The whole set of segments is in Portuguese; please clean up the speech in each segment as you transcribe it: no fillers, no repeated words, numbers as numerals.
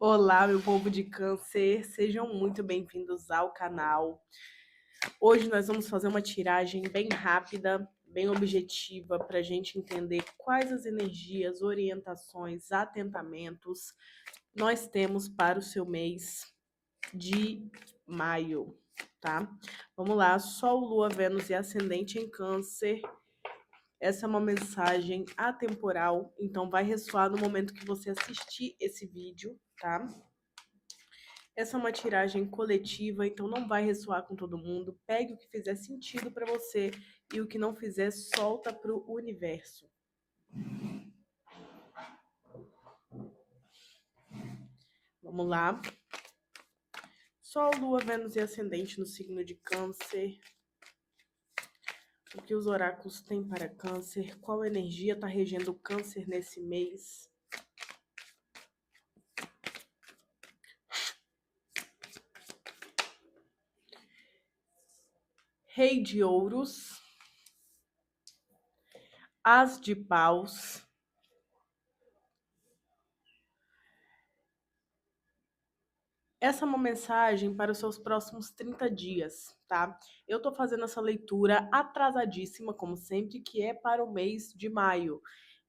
Olá, meu povo de câncer, sejam muito bem-vindos ao canal. Hoje nós vamos fazer uma tiragem bem rápida, bem objetiva, para a gente entender quais as energias, orientações, atentamentos nós temos para o seu mês de maio, tá? Vamos lá, Sol, Lua, Vênus e Ascendente em Câncer. Essa é uma mensagem atemporal, então vai ressoar no momento que você assistir esse vídeo, tá? Essa é uma tiragem coletiva, então não vai ressoar com todo mundo. Pegue o que fizer sentido para você e o que não fizer, solta para o universo. Vamos lá. Sol, Lua, Vênus e Ascendente no signo de Câncer. O que os oráculos têm para Câncer? Qual energia está regendo o Câncer nesse mês? Rei de Ouros. As de Paus. Essa é uma mensagem para os seus próximos 30 dias, tá? Eu tô fazendo essa leitura atrasadíssima, como sempre, que é para o mês de maio.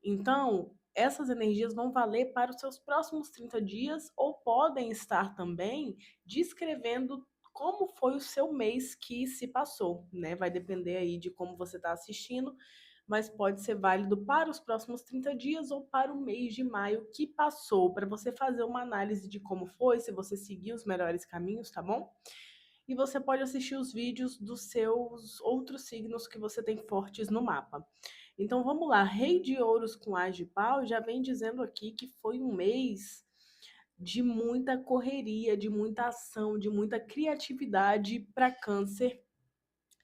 Então, essas energias vão valer para os seus próximos 30 dias ou podem estar também descrevendo como foi o seu mês que se passou, né? Vai depender aí de como você está assistindo, mas pode ser válido para os próximos 30 dias ou para o mês de maio que passou, para você fazer uma análise de como foi, se você seguiu os melhores caminhos, tá bom? E você pode assistir os vídeos dos seus outros signos que você tem fortes no mapa. Então vamos lá, Rei de Ouros com As de Pau já vem dizendo aqui que foi um mês de muita correria, de muita ação, de muita criatividade para Câncer,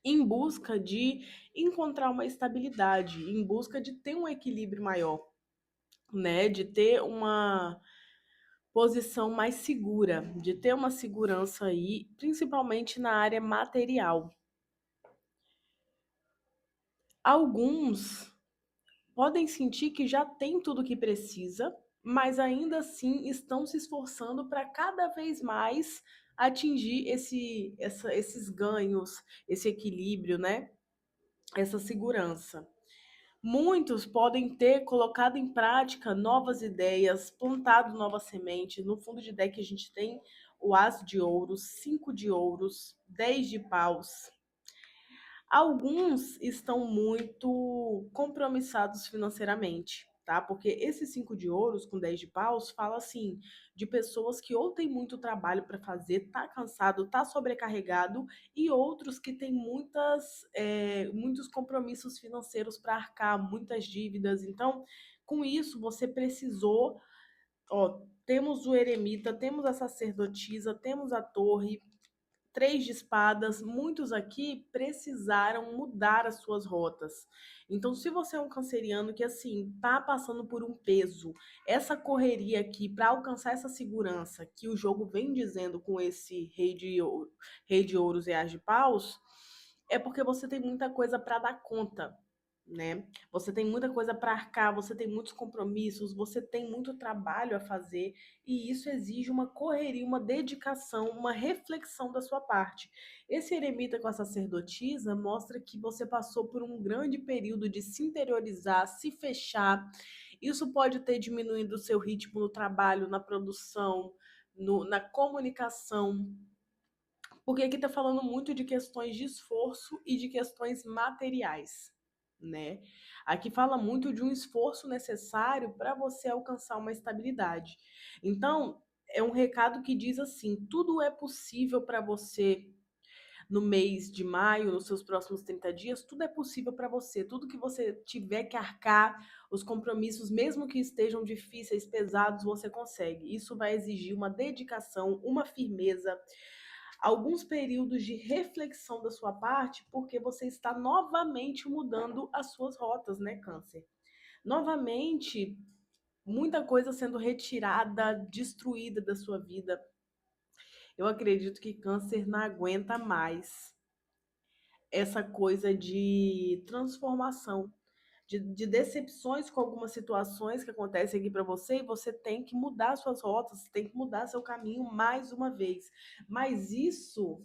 em busca de encontrar uma estabilidade, em busca de ter um equilíbrio maior, né? De ter uma posição mais segura, de ter uma segurança aí, principalmente na área material. Alguns podem sentir que já tem tudo o que precisa, mas ainda assim estão se esforçando para cada vez mais atingir esses ganhos, esse equilíbrio, né? Essa segurança. Muitos podem ter colocado em prática novas ideias, plantado novas sementes. No fundo de deck a gente tem o As de Ouros, 5 de Ouros, 10 de Paus. Alguns estão muito compromissados financeiramente, tá? Porque esses 5 de ouros com 10 de paus fala assim de pessoas que ou tem muito trabalho para fazer, tá cansado, tá sobrecarregado, e outros que têm muitos compromissos financeiros para arcar, muitas dívidas. Então, com isso, você precisou, ó, temos o eremita, temos a sacerdotisa, temos a torre, 3 de espadas, muitos aqui precisaram mudar as suas rotas. Então, se você é um canceriano que, assim, tá passando por um peso, essa correria aqui para alcançar essa segurança que o jogo vem dizendo com esse rei de ouros e as de paus, é porque você tem muita coisa para dar conta, né? Você tem muita coisa para arcar, você tem muitos compromissos, você tem muito trabalho a fazer, e isso exige uma correria, uma dedicação, uma reflexão da sua parte. Esse eremita com a sacerdotisa mostra que você passou por um grande período de se interiorizar, se fechar. Isso pode ter diminuído o seu ritmo no trabalho, na produção, na comunicação, porque aqui está falando muito de questões de esforço e de questões materiais, né? Aqui fala muito de um esforço necessário para você alcançar uma estabilidade. Então, é um recado que diz assim: tudo é possível para você no mês de maio, nos seus próximos 30 dias, tudo é possível para você. Tudo que você tiver que arcar, os compromissos, mesmo que estejam difíceis, pesados, você consegue. Isso vai exigir uma dedicação, uma firmeza, alguns períodos de reflexão da sua parte, porque você está novamente mudando as suas rotas, né, Câncer? Novamente, muita coisa sendo retirada, destruída da sua vida. Eu acredito que Câncer não aguenta mais essa coisa de transformação. de decepções com algumas situações que acontecem aqui para você, e você tem que mudar suas rotas, você tem que mudar seu caminho mais uma vez. Mas isso,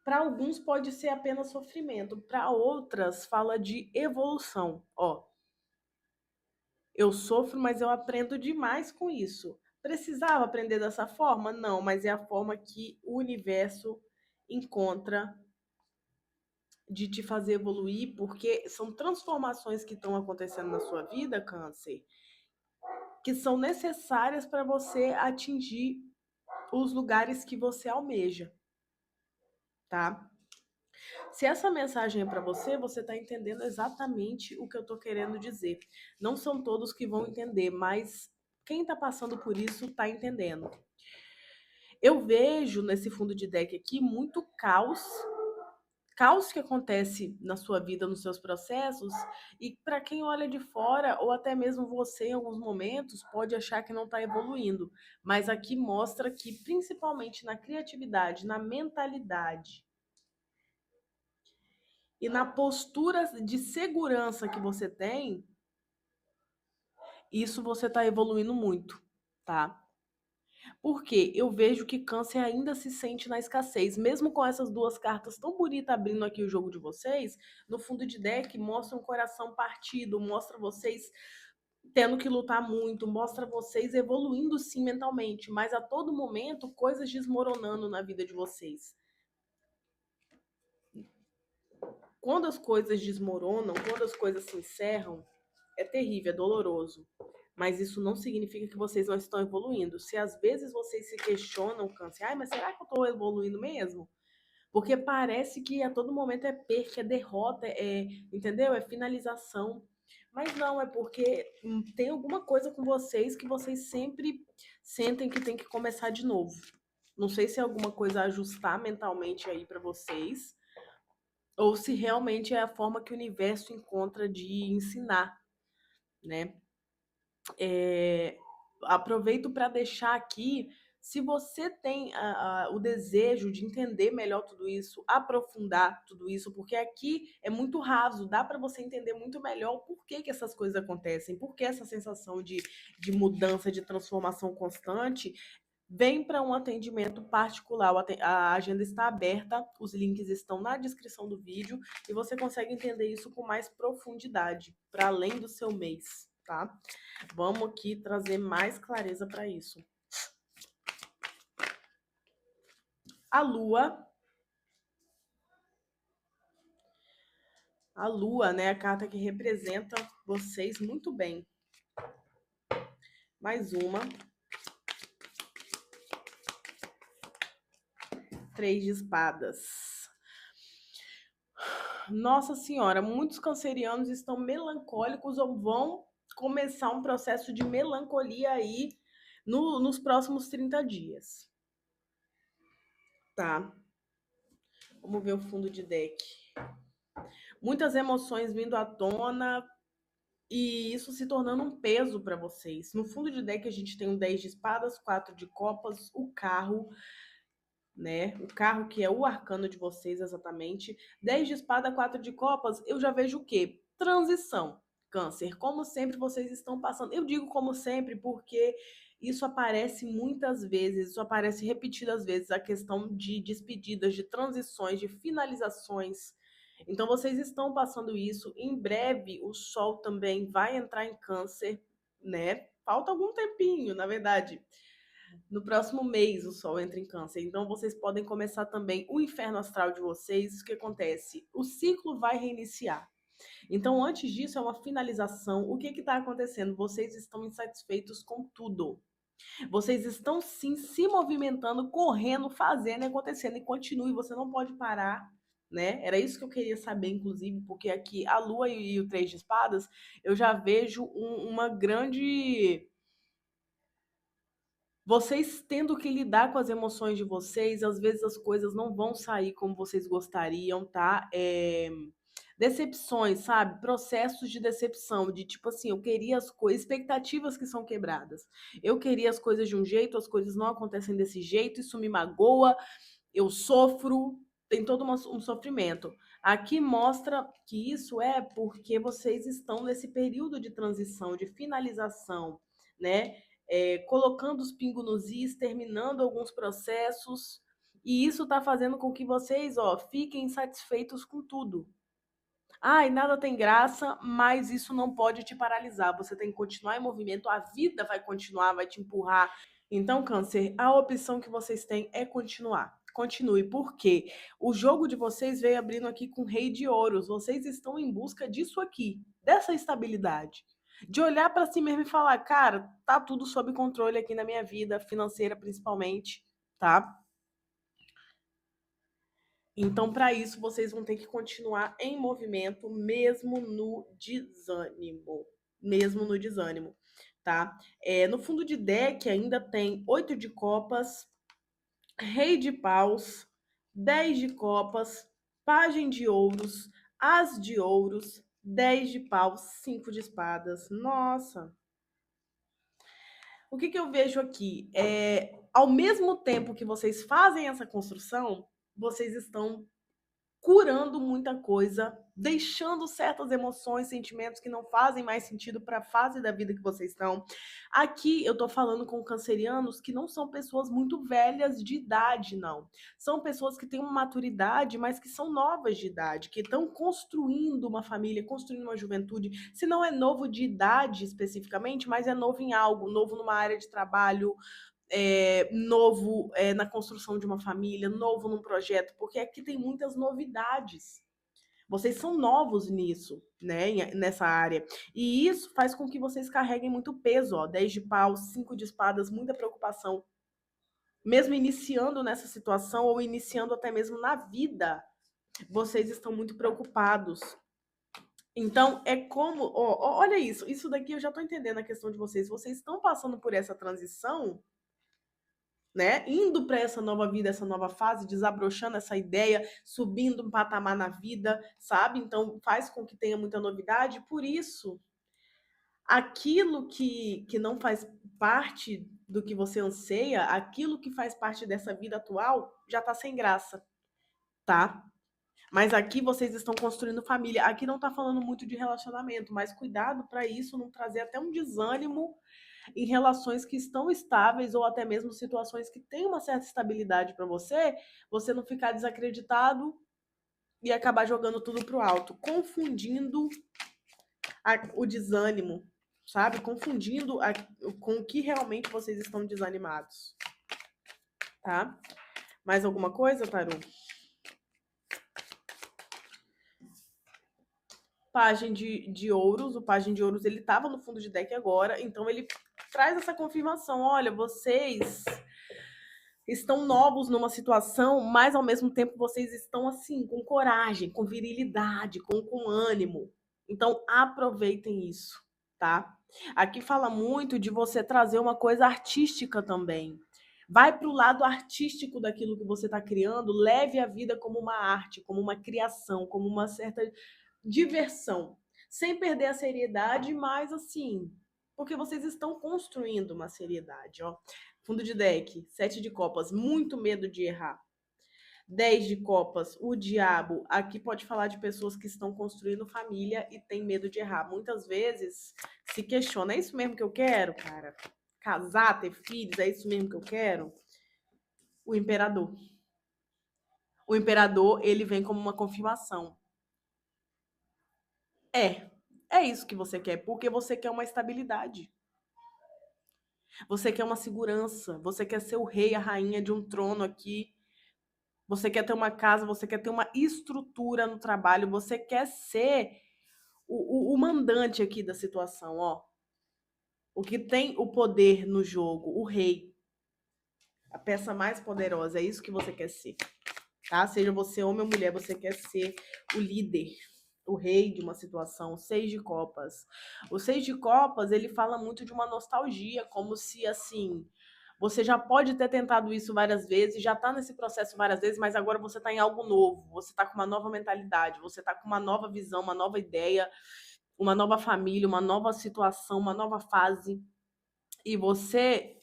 para alguns, pode ser apenas sofrimento, para outras, fala de evolução. Ó, eu sofro, mas eu aprendo demais com isso. Precisava aprender dessa forma? Não, mas é a forma que o universo encontra de te fazer evoluir, porque são transformações que estão acontecendo na sua vida, Câncer, que são necessárias para você atingir os lugares que você almeja, tá? Se essa mensagem é para você, você está entendendo exatamente o que eu estou querendo dizer. Não são todos que vão entender, mas quem está passando por isso está entendendo. Eu vejo nesse fundo de deck aqui muito caos que acontece na sua vida, nos seus processos, e para quem olha de fora, ou até mesmo você em alguns momentos, pode achar que não está evoluindo. Mas aqui mostra que, principalmente na criatividade, na mentalidade e na postura de segurança que você tem, isso você está evoluindo muito, tá? Porque eu vejo que Câncer ainda se sente na escassez, mesmo com essas duas cartas tão bonitas abrindo aqui o jogo de vocês, no fundo de deck mostra um coração partido, mostra vocês tendo que lutar muito, mostra vocês evoluindo sim mentalmente, mas a todo momento coisas desmoronando na vida de vocês. Quando as coisas desmoronam, quando as coisas se encerram, é terrível, é doloroso. Mas isso não significa que vocês não estão evoluindo. Se às vezes vocês se questionam, Câncer, ai, mas será que eu estou evoluindo mesmo? Porque parece que a todo momento é perca, é derrota, entendeu? É finalização. Mas não, é porque tem alguma coisa com vocês que vocês sempre sentem que tem que começar de novo. Não sei se é alguma coisa a ajustar mentalmente aí para vocês, ou se realmente é a forma que o universo encontra de ensinar, né? Aproveito para deixar aqui, se você tem o desejo de entender melhor tudo isso, aprofundar tudo isso, porque aqui é muito raso, dá para você entender muito melhor por que essas coisas acontecem, por que essa sensação de mudança, de transformação constante. Vem para um atendimento particular. A agenda está aberta, os links estão na descrição do vídeo e você consegue entender isso com mais profundidade, para além do seu mês, tá? Vamos aqui trazer mais clareza para isso. A Lua, né, a carta que representa vocês muito bem. Mais uma. 3 de espadas. Nossa Senhora, muitos cancerianos estão melancólicos ou vão começar um processo de melancolia aí nos próximos 30 dias. Tá? Vamos ver o fundo de deck. Muitas emoções vindo à tona e isso se tornando um peso para vocês. No fundo de deck a gente tem um 10 de espadas, 4 de copas, o carro, né? O carro que é o arcano de vocês exatamente. 10 de espada, 4 de copas, eu já vejo o quê? Transição. Câncer, como sempre vocês estão passando. Eu digo como sempre porque isso aparece muitas vezes, isso aparece repetidas vezes, a questão de despedidas, de transições, de finalizações. Então vocês estão passando isso. Em breve o Sol também vai entrar em Câncer, né? Falta algum tempinho, na verdade. No próximo mês o Sol entra em Câncer. Então vocês podem começar também o inferno astral de vocês. O que acontece? O ciclo vai reiniciar. Então, antes disso, é uma finalização. O que está acontecendo? Vocês estão insatisfeitos com tudo. Vocês estão sim se movimentando, correndo, fazendo e acontecendo. E continue, você não pode parar. Né? Era isso que eu queria saber, inclusive, porque aqui a Lua e o Três de Espadas, eu já vejo uma grande vocês tendo que lidar com as emoções de vocês, às vezes as coisas não vão sair como vocês gostariam, tá? Decepções, sabe? Processos de decepção, de tipo assim, eu queria as coisas, expectativas que são quebradas. Eu queria as coisas de um jeito, as coisas não acontecem desse jeito, isso me magoa, eu sofro, tem todo um sofrimento. Aqui mostra que isso é porque vocês estão nesse período de transição, de finalização, né? Colocando os pingos nos is, terminando alguns processos, e isso está fazendo com que vocês, ó, fiquem insatisfeitos com tudo. Ai, nada tem graça, mas isso não pode te paralisar. Você tem que continuar em movimento, a vida vai continuar, vai te empurrar. Então, Câncer, a opção que vocês têm é continuar. Continue, porque o jogo de vocês veio abrindo aqui com o Rei de Ouros. Vocês estão em busca disso aqui, dessa estabilidade. De olhar para si mesmo e falar, cara, tá tudo sob controle aqui na minha vida, financeira principalmente, tá? Então, para isso, vocês vão ter que continuar em movimento, mesmo no desânimo. Mesmo no desânimo, tá? No fundo de deck ainda tem 8 de copas, Rei de paus, 10 de copas, Pajem de ouros, As de ouros, 10 de paus, 5 de espadas. Nossa! O que eu vejo aqui? Ao mesmo tempo que vocês fazem essa construção, vocês estão curando muita coisa, deixando certas emoções, sentimentos que não fazem mais sentido para a fase da vida que vocês estão. Aqui eu tô falando com cancerianos que não são pessoas muito velhas de idade, não. São pessoas que têm uma maturidade, mas que são novas de idade, que estão construindo uma família, construindo uma juventude. Se não é novo de idade especificamente, mas é novo em algo, novo numa área de trabalho, novo na construção de uma família, novo num projeto, porque aqui tem muitas novidades. Vocês são novos nisso, né, nessa área. E isso faz com que vocês carreguem muito peso, ó, 10 de pau, 5 de espadas, muita preocupação. Mesmo iniciando nessa situação ou iniciando até mesmo na vida, vocês estão muito preocupados. Então, é como, ó, olha isso daqui eu já tô entendendo a questão de vocês. Vocês estão passando por essa transição, né? Indo para essa nova vida, essa nova fase, desabrochando essa ideia, subindo um patamar na vida, sabe? Então faz com que tenha muita novidade. Por isso, aquilo que não faz parte do que você anseia, aquilo que faz parte dessa vida atual, já tá sem graça, tá? Mas aqui vocês estão construindo família. Aqui não tá falando muito de relacionamento, mas cuidado para isso não trazer até um desânimo em relações que estão estáveis ou até mesmo situações que têm uma certa estabilidade para você, você não ficar desacreditado e acabar jogando tudo pro alto, confundindo o desânimo, sabe? Confundindo com o que realmente vocês estão desanimados, tá? Mais alguma coisa, Taru? Pajem de ouros, o pajem de ouros ele estava no fundo de deck agora, então ele traz essa confirmação, olha, vocês estão novos numa situação, mas ao mesmo tempo vocês estão assim, com coragem, com virilidade, com ânimo. Então aproveitem isso, tá? Aqui fala muito de você trazer uma coisa artística também. Vai para o lado artístico daquilo que você está criando, leve a vida como uma arte, como uma criação, como uma certa diversão, sem perder a seriedade, mas assim, porque vocês estão construindo uma seriedade, ó. Fundo de deck, 7 de copas, muito medo de errar. 10 de copas, o diabo. Aqui pode falar de pessoas que estão construindo família e têm medo de errar. Muitas vezes se questiona, é isso mesmo que eu quero, cara? Casar, ter filhos, é isso mesmo que eu quero? O imperador. O imperador, ele vem como uma confirmação. É isso que você quer, porque você quer uma estabilidade. Você quer uma segurança, você quer ser o rei, a rainha de um trono aqui. Você quer ter uma casa, você quer ter uma estrutura no trabalho, você quer ser o mandante aqui da situação, ó. O que tem o poder no jogo, o rei, a peça mais poderosa, é isso que você quer ser, tá? Seja você homem ou mulher, você quer ser o líder, o rei de uma situação. 6 de copas. O 6 de copas, ele fala muito de uma nostalgia, como se, assim, você já pode ter tentado isso várias vezes, já está nesse processo várias vezes, mas agora você está em algo novo, você está com uma nova mentalidade, você está com uma nova visão, uma nova ideia, uma nova família, uma nova situação, uma nova fase. E você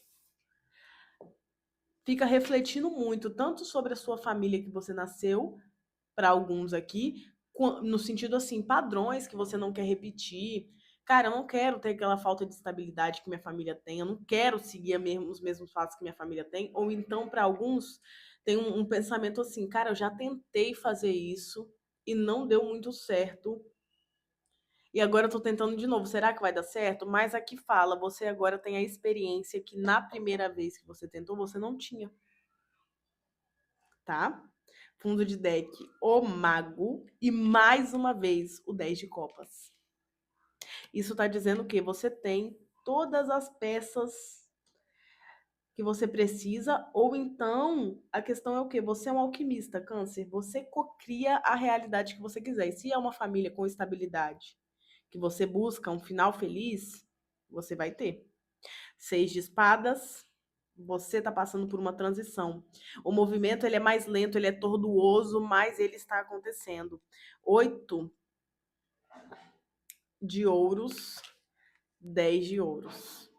fica refletindo muito, tanto sobre a sua família que você nasceu, para alguns aqui, no sentido assim, padrões que você não quer repetir. Cara, eu não quero ter aquela falta de estabilidade que minha família tem, eu não quero seguir os mesmos passos que minha família tem. Ou então, para alguns, tem um pensamento assim, cara, eu já tentei fazer isso e não deu muito certo. E agora eu tô tentando de novo. Será que vai dar certo? Mas aqui fala, você agora tem a experiência que na primeira vez que você tentou, você não tinha, tá? Fundo de deck, o mago e mais uma vez o 10 de copas. Isso tá dizendo que você tem todas as peças que você precisa, ou então a questão é o quê? Você é um alquimista, Câncer. Você cocria a realidade que você quiser. E se é uma família com estabilidade, que você busca um final feliz, você vai ter. 6 de espadas, você está passando por uma transição. O movimento ele é mais lento, ele é tortuoso, mas ele está acontecendo. 8 de ouros, 10 de ouros.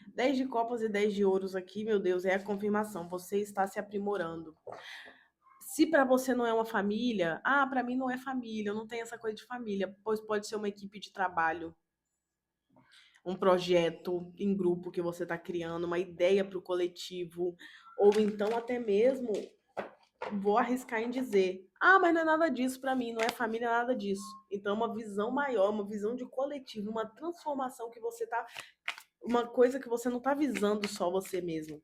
10 de copas e 10 de ouros aqui, meu Deus, é a confirmação. Você está se aprimorando. Se para você não é uma família, para mim não é família, eu não tenho essa coisa de família, pois pode ser uma equipe de trabalho, um projeto em grupo que você está criando, uma ideia para o coletivo, ou então até mesmo vou arriscar em dizer, mas não é nada disso para mim, não é família, nada disso. Então, uma visão maior, uma visão de coletivo, uma transformação que você tá, uma coisa que você não tá visando só você mesmo.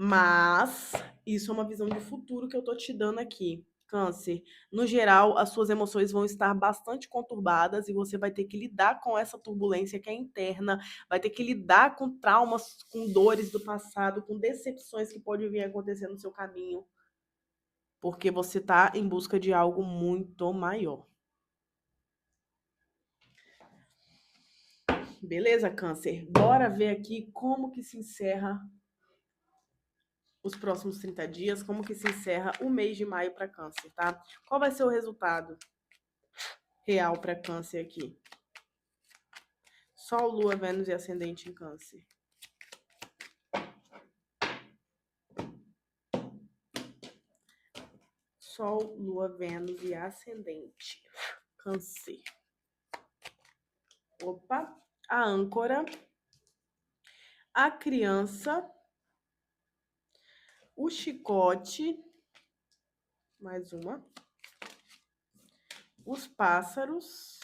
Mas isso é uma visão de futuro que eu tô te dando aqui. Câncer, no geral, as suas emoções vão estar bastante conturbadas e você vai ter que lidar com essa turbulência que é interna, vai ter que lidar com traumas, com dores do passado, com decepções que podem vir acontecer no seu caminho, porque você está em busca de algo muito maior. Beleza, Câncer? Bora ver aqui como que se encerra os próximos 30 dias, como que se encerra o mês de maio para Câncer, tá? Qual vai ser o resultado real para Câncer aqui? Sol, Lua, Vênus e Ascendente em Câncer. Sol, Lua, Vênus e Ascendente. Câncer. Opa! A âncora. A criança. O chicote. Mais uma. Os pássaros.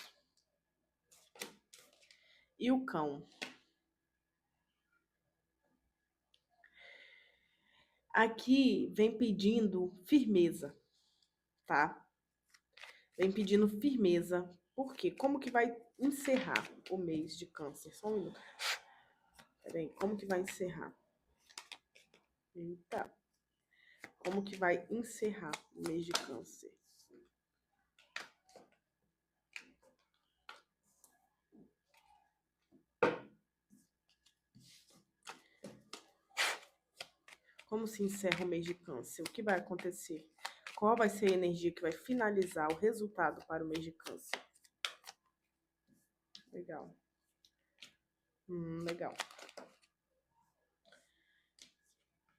E o cão. Aqui vem pedindo firmeza, tá? Vem pedindo firmeza. Por quê? Como que vai encerrar o mês de Câncer? Só um minuto. Peraí, como que vai encerrar? Eita. Como que vai encerrar o mês de Câncer? Como se encerra o mês de Câncer? O que vai acontecer? Qual vai ser a energia que vai finalizar o resultado para o mês de Câncer? Legal. Legal.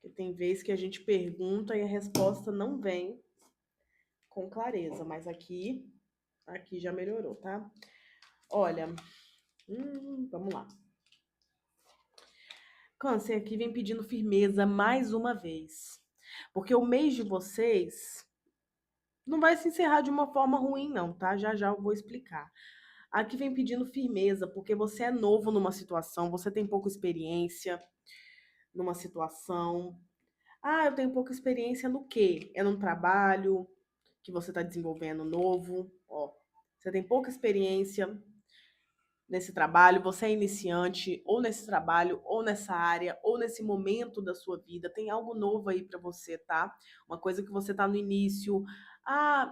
Porque tem vezes que a gente pergunta e a resposta não vem com clareza, mas aqui já melhorou, tá? Olha, vamos lá. Câncer aqui vem pedindo firmeza mais uma vez. Porque o mês de vocês não vai se encerrar de uma forma ruim, não, tá? Já já eu vou explicar. Aqui vem pedindo firmeza, porque você é novo numa situação, você tem pouca experiência numa situação. Eu tenho pouca experiência no quê? É num trabalho que você está desenvolvendo novo, ó. Você tem pouca experiência nesse trabalho, você é iniciante, ou nesse trabalho, ou nessa área, ou nesse momento da sua vida, tem algo novo aí para você, tá? Uma coisa que você tá no início,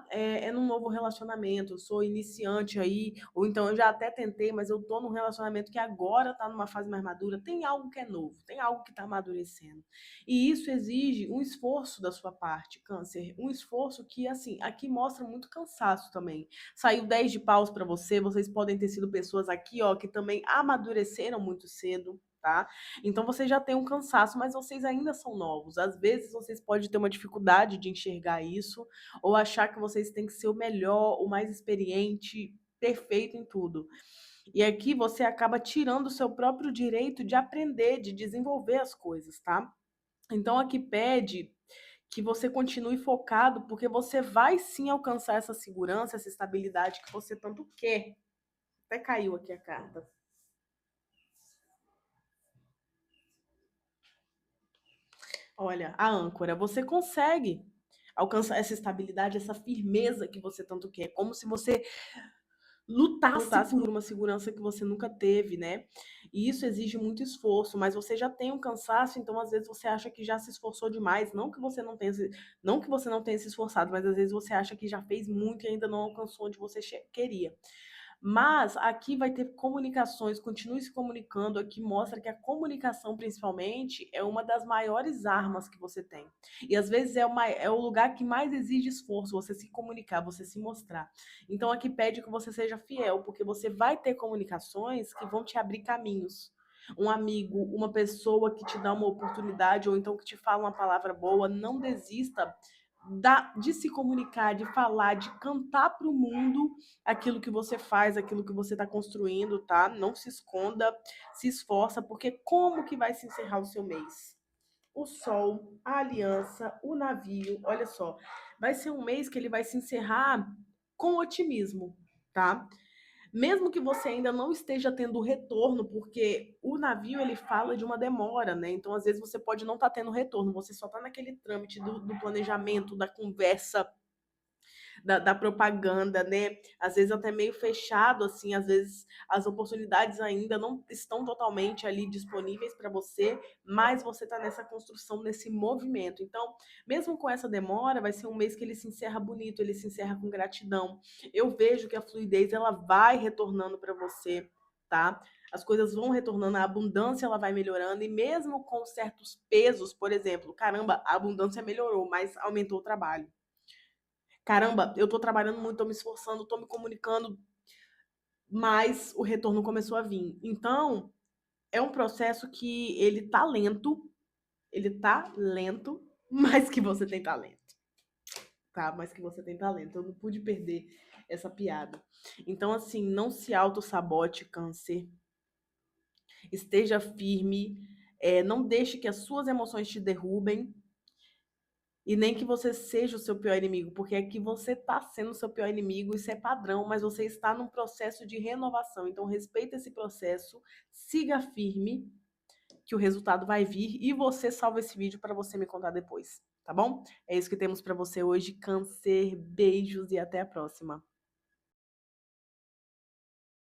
é num novo relacionamento, eu sou iniciante aí, ou então eu já até tentei, mas eu tô num relacionamento que agora tá numa fase mais madura, tem algo que é novo, tem algo que tá amadurecendo. E isso exige um esforço da sua parte, Câncer, um esforço que, assim, aqui mostra muito cansaço também. Saiu 10 de paus para você, vocês podem ter sido pessoas aqui, ó, que também amadureceram muito cedo. tá? Então você já tem um cansaço, mas vocês ainda são novos. Às vezes vocês podem ter uma dificuldade de enxergar isso, ou achar que vocês têm que ser o melhor, o mais experiente, perfeito em tudo. E aqui você acaba tirando o seu próprio direito de aprender, de desenvolver as coisas, tá? Então aqui pede que você continue focado, porque você vai sim alcançar essa segurança, essa estabilidade que você tanto quer. Até caiu aqui a carta. Olha, a âncora, você consegue alcançar essa estabilidade, essa firmeza que você tanto quer, como se você lutasse por uma segurança que você nunca teve, né? E isso exige muito esforço, mas você já tem um cansaço, então às vezes você acha que já se esforçou demais, não que você não tenha se esforçado, mas às vezes você acha que já fez muito e ainda não alcançou onde você queria. Mas aqui vai ter comunicações, continue se comunicando, aqui mostra que a comunicação, principalmente, é uma das maiores armas que você tem. E às vezes é o lugar que mais exige esforço, você se comunicar, você se mostrar. Então aqui pede que você seja fiel, porque você vai ter comunicações que vão te abrir caminhos. Um amigo, uma pessoa que te dá uma oportunidade, ou então que te fala uma palavra boa, não desista de se comunicar, de falar, de cantar para o mundo aquilo que você faz, aquilo que você está construindo, tá? Não se esconda, se esforça, porque como que vai se encerrar o seu mês? O sol, a aliança, o navio, olha só, vai ser um mês que ele vai se encerrar com otimismo, tá? Mesmo que você ainda não esteja tendo retorno, porque o navio ele fala de uma demora, né? Então, às vezes, você pode não estar tendo retorno, você só está naquele trâmite do planejamento, da conversa, da propaganda, né? Às vezes até meio fechado, assim, às vezes as oportunidades ainda não estão totalmente ali disponíveis para você, mas você está nessa construção, nesse movimento. Então, mesmo com essa demora, vai ser um mês que ele se encerra bonito, ele se encerra com gratidão. Eu vejo que a fluidez ela vai retornando para você, tá? As coisas vão retornando, a abundância ela vai melhorando, e mesmo com certos pesos, por exemplo, caramba, a abundância melhorou, mas aumentou o trabalho. Caramba, eu tô trabalhando muito, tô me esforçando, tô me comunicando, mas o retorno começou a vir. Então, é um processo que ele tá lento, mas que você tem talento, tá? Mas que você tem talento. Eu não pude perder essa piada. Então, assim, não se auto-sabote, câncer. Esteja firme, não deixe que as suas emoções te derrubem, e nem que você seja o seu pior inimigo, porque aqui você está sendo o seu pior inimigo, isso é padrão, mas você está num processo de renovação. Então, respeita esse processo, siga firme, que o resultado vai vir, e você salva esse vídeo para você me contar depois, tá bom? É isso que temos para você hoje, Câncer. Beijos e até a próxima.